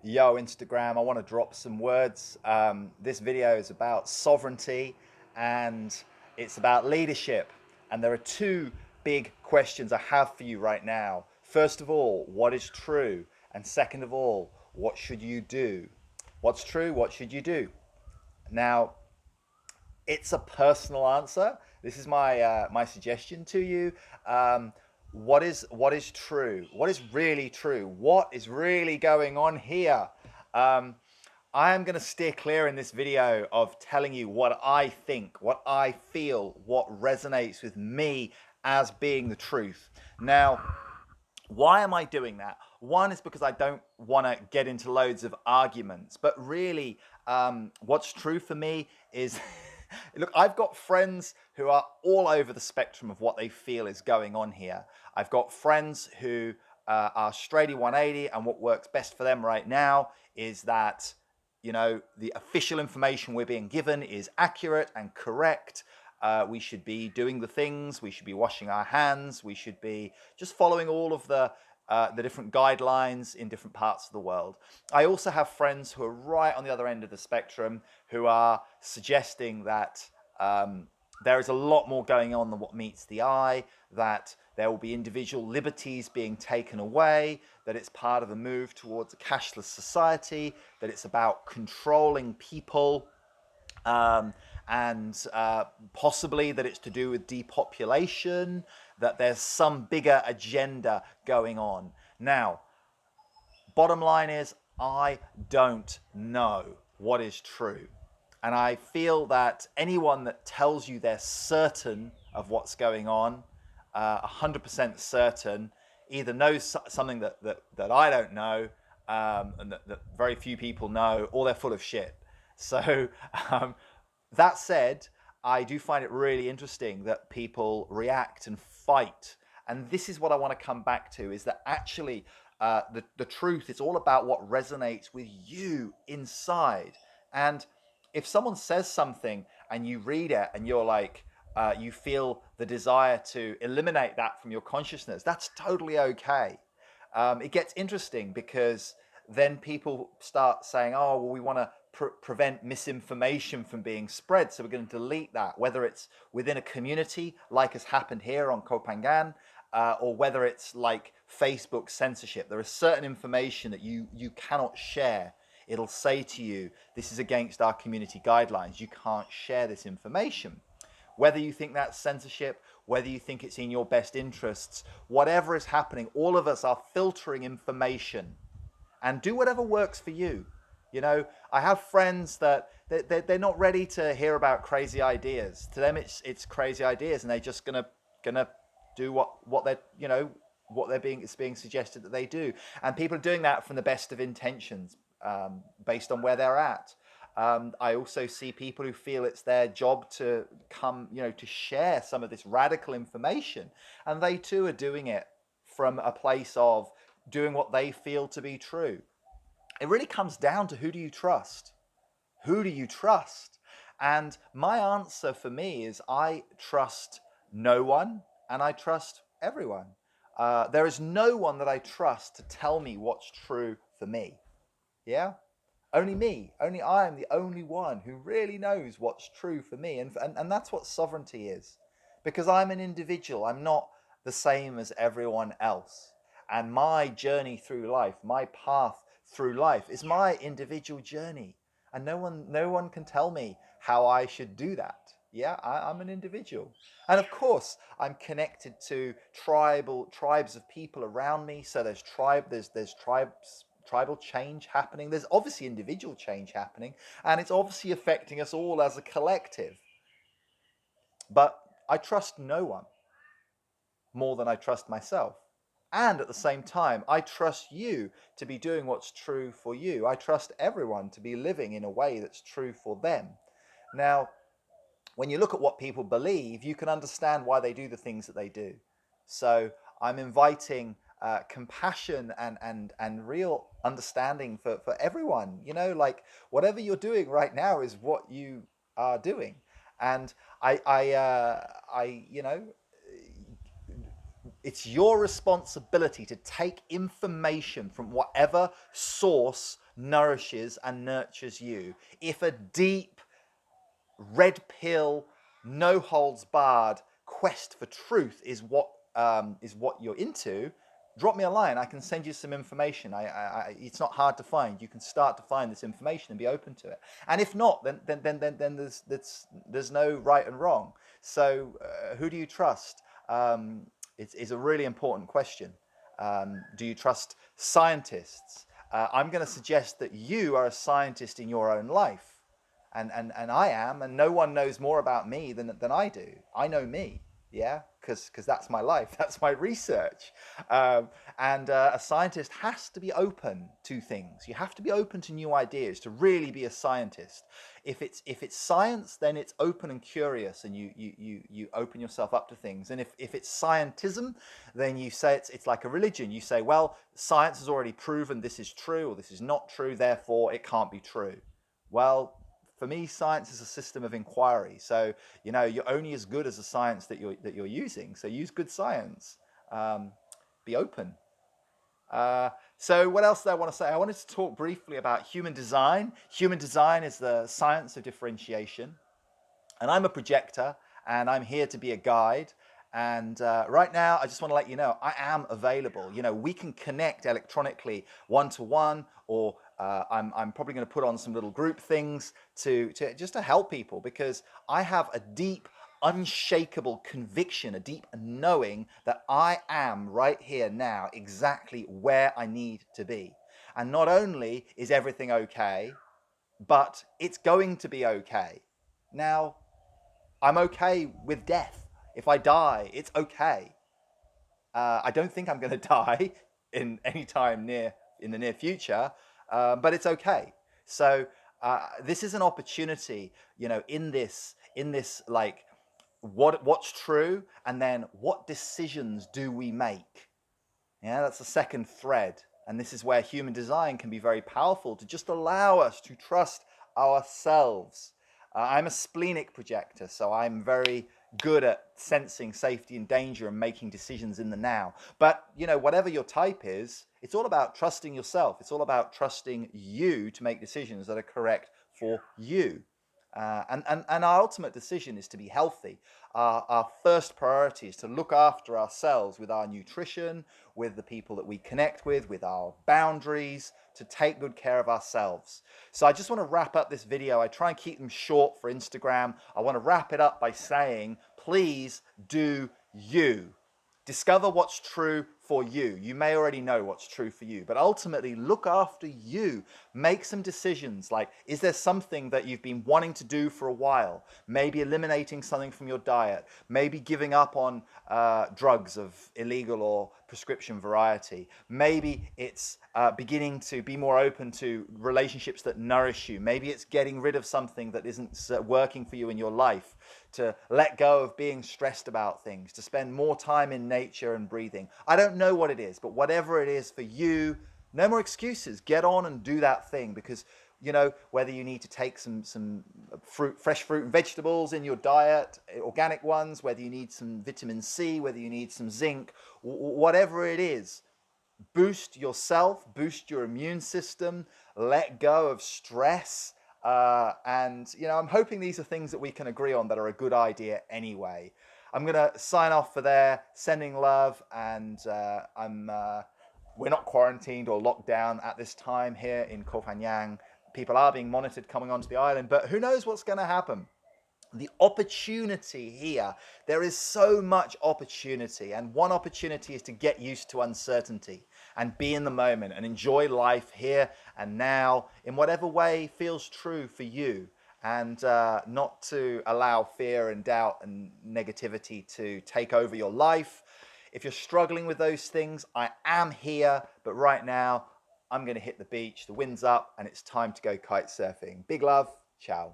Yo, Instagram, I want to drop some words. This video is about sovereignty and it's about leadership. And there are two big questions I have for you right now. First of all, what is true? And second of all, what should you do? What's true? What should you do? Now, it's a personal answer. This is my suggestion to you. What is true? What is really true? What is really going on here? Um, I am going to steer clear in this video of telling you what I think, what I feel, what resonates with me as being the truth. Now, why am I doing that? One is because I don't want to get into loads of arguments, but really, what's true for me is look, I've got friends who are all over the spectrum of what they feel is going on here. I've got friends who are straighty 180, and what works best for them right now is that, the official information we're being given is accurate and correct. We should be doing the things, we should be washing our hands, we should be just following all of the different guidelines in different parts of the world. I also have friends who are right on the other end of the spectrum who are suggesting that there is a lot more going on than what meets the eye, that there will be individual liberties being taken away, that it's part of a move towards a cashless society, that it's about controlling people, and possibly that it's to do with depopulation, that there's some bigger agenda going on. Now, bottom line is, I don't know what is true. And I feel that anyone that tells you they're certain of what's going on, 100% certain, either knows something that I don't know, and that very few people know, or they're full of shit. So, that said, I do find it really interesting that people react and fight. And this is what I want to come back to, is that actually the truth is all about what resonates with you inside. And if someone says something and you read it and you're like, you feel the desire to eliminate that from your consciousness, that's totally okay. It gets interesting because then people start saying, oh, well, we want to prevent misinformation from being spread. So we're going to delete that, whether it's within a community, like has happened here on Kopangan, or whether it's like Facebook censorship. There is certain information that you cannot share. It'll say to you, this is against our community guidelines. You can't share this information. Whether you think that's censorship, whether you think it's in your best interests, whatever is happening, all of us are filtering information, and do whatever works for you. I have friends that they're not ready to hear about crazy ideas. To them, it's crazy ideas, and they're just gonna do what they're what they're being it's being suggested that they do. And people are doing that from the best of intentions, based on where they're at. I also see people who feel it's their job to come, to share some of this radical information, and they too are doing it from a place of doing what they feel to be true. It really comes down to, who do you trust? Who do you trust? And my answer for me is, I trust no one and I trust everyone. There is no one that I trust to tell me what's true for me. Yeah? Only me. Only I am the only one who really knows what's true for me. And that's what sovereignty is. Because I'm an individual. I'm not the same as everyone else. And my journey through life, my path through life, is my individual journey. And no one can tell me how I should do that. Yeah, I'm an individual. And of course, I'm connected to tribes of people around me. So there's tribal change happening. There's obviously individual change happening, and it's obviously affecting us all as a collective. But I trust no one more than I trust myself. And at the same time, I trust you to be doing what's true for you. I trust everyone to be living in a way that's true for them. Now, when you look at what people believe, you can understand why they do the things that they do. So I'm inviting compassion and real understanding for everyone. Like, whatever you're doing right now is what you are doing. And it's your responsibility to take information from whatever source nourishes and nurtures you, if a deep, red pill, no holds barred quest for truth is what you're into, drop me a line. I can send you some information. It's not hard to find. You can start to find this information and be open to it. And if not, then there's no right and wrong. So who do you trust? It's a really important question. Do you trust scientists? I'm going to suggest that you are a scientist in your own life. And I am, and no one knows more about me than I do. I know me, yeah, because that's my life, that's my research. And a scientist has to be open to things. You have to be open to new ideas to really be a scientist. If it's science, then it's open and curious, and you open yourself up to things. And if it's scientism, then you say it's like a religion. You say, well, science has already proven this is true or this is not true, therefore it can't be true. Well, for me, science is a system of inquiry. So, you're only as good as the science that you're using. So use good science. Be open. So what else did I want to say? I wanted to talk briefly about human design. Human design is the science of differentiation. And I'm a projector, and I'm here to be a guide. And right now, I just want to let you know, I am available. We can connect electronically one-to-one, or I'm probably going to put on some little group things to just to help people, because I have a deep, unshakable conviction, a deep knowing that I am right here now exactly where I need to be. And not only is everything okay, but it's going to be okay. Now, I'm okay with death. If I die, it's okay. I don't think I'm going to die in any time in the near future, but it's okay. So this is an opportunity, in this like what's true, and then what decisions do we make? Yeah, that's the second thread, and this is where human design can be very powerful to just allow us to trust ourselves. I'm a splenic projector, so I'm very good at sensing safety and danger and making decisions in the now. But, whatever your type is, it's all about trusting yourself. It's all about trusting you to make decisions that are correct for you. And our ultimate decision is to be healthy. Our first priority is to look after ourselves with our nutrition, with the people that we connect with our boundaries, to take good care of ourselves. So I just want to wrap up this video. I try and keep them short for Instagram. I want to wrap it up by saying, please do you. Discover what's true for you. You may already know what's true for you, but ultimately look after you. Make some decisions like, is there something that you've been wanting to do for a while? Maybe eliminating something from your diet, maybe giving up on drugs of illegal or prescription variety. Maybe it's beginning to be more open to relationships that nourish you. Maybe it's getting rid of something that isn't working for you in your life, to let go of being stressed about things, to spend more time in nature and breathing. I don't know what it is, but whatever it is for you, no more excuses. Get on and do that thing, because whether you need to take some fresh fruit and vegetables in your diet, organic ones, whether you need some vitamin C, whether you need some zinc, whatever it is, boost yourself, boost your immune system, let go of stress. And I'm hoping these are things that we can agree on that are a good idea anyway. I'm going to sign off for there, sending love, and we're not quarantined or locked down at this time here in Koh Phangan. People are being monitored coming onto the island, but who knows what's going to happen? The opportunity here, there is so much opportunity, and one opportunity is to get used to uncertainty and be in the moment and enjoy life here and now in whatever way feels true for you, and not to allow fear and doubt and negativity to take over your life. If you're struggling with those things, I am here, but right now I'm going to hit the beach, the wind's up, and it's time to go kite surfing. Big love, ciao.